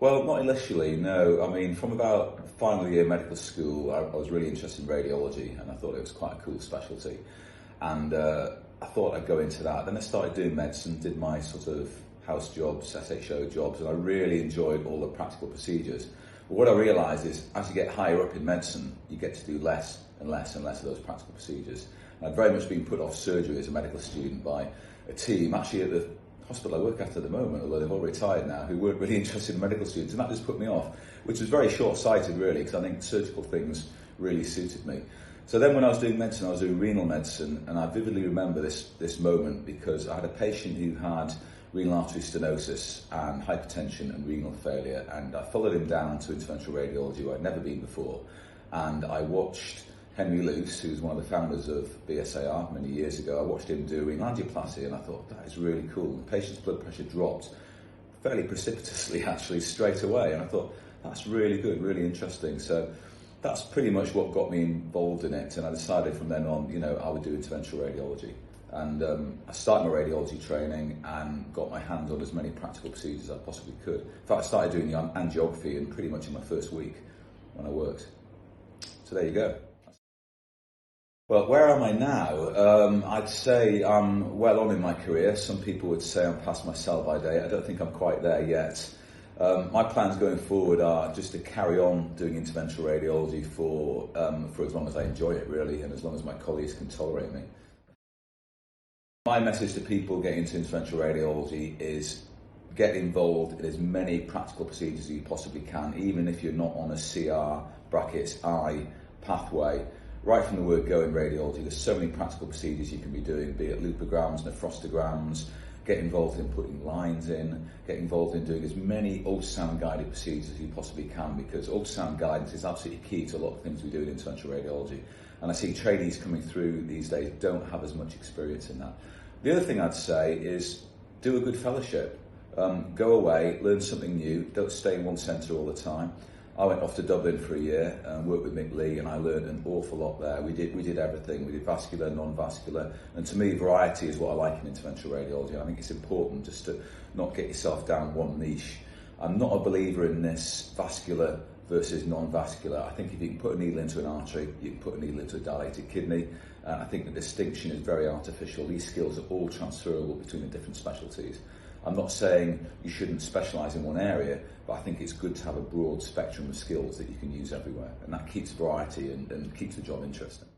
Well, not initially, no. I mean, from about final year medical school, I was really interested in radiology and I thought it was quite a cool specialty. And I thought I'd go into that. Then I started doing medicine, did my sort of house jobs, SHO jobs, and I really enjoyed all the practical procedures. But what I realised is as you get higher up in medicine, you get to do less and less and less of those practical procedures. And I'd very much been put off surgery as a medical student by a team, actually at the hospital I work at the moment, although they've all retired now, who weren't really interested in medical students, and that just put me off, which was very short-sighted really, because I think surgical things really suited me. So then when I was doing medicine, I was doing renal medicine, and I vividly remember this moment because I had a patient who had renal artery stenosis and hypertension and renal failure, and I followed him down to interventional radiology where I'd never been before, and I watched Henry Luce, who was one of the founders of BSAR many years ago. I watched him do renal angioplasty and I thought, that is really cool. The patient's blood pressure dropped fairly precipitously actually straight away, and I thought, that's really good, really interesting. So that's pretty much what got me involved in it, and I decided from then on, I would do interventional radiology. And I started my radiology training and got my hands on as many practical procedures as I possibly could. In fact, I started doing the angiography in pretty much in my first week when I worked. So there you go. Well, where am I now? I'd say I'm well on in my career. Some people would say I'm past my sell-by date. I don't think I'm quite there yet. My plans going forward are just to carry on doing interventional radiology for as long as I enjoy it, really, and as long as my colleagues can tolerate me. My message to people getting into interventional radiology is get involved in as many practical procedures as you possibly can, even if you're not on a CR brackets I pathway. Right from the word go in radiology, there's so many practical procedures you can be doing, be it lupograms, nephrostograms, get involved in putting lines in, get involved in doing as many ultrasound guided procedures as you possibly can, because ultrasound guidance is absolutely key to a lot of things we do in interventional radiology. And I see trainees coming through these days don't have as much experience in that. The other thing I'd say is do a good fellowship. Go away, learn something new, don't stay in one centre all the time. I went off to Dublin for a year and worked with Mick Lee, and I learned an awful lot there. We did everything. We did vascular, non-vascular, and to me, variety is what I like in interventional radiology. I think it's important just to not get yourself down one niche. I'm not a believer in this vascular versus non-vascular. I think if you can put a needle into an artery, you can put a needle into a dilated kidney. I think the distinction is very artificial. These skills are all transferable between the different specialties. I'm not saying you shouldn't specialise in one area, but I think it's good to have a broad spectrum of skills that you can use everywhere, and that keeps variety and keeps the job interesting.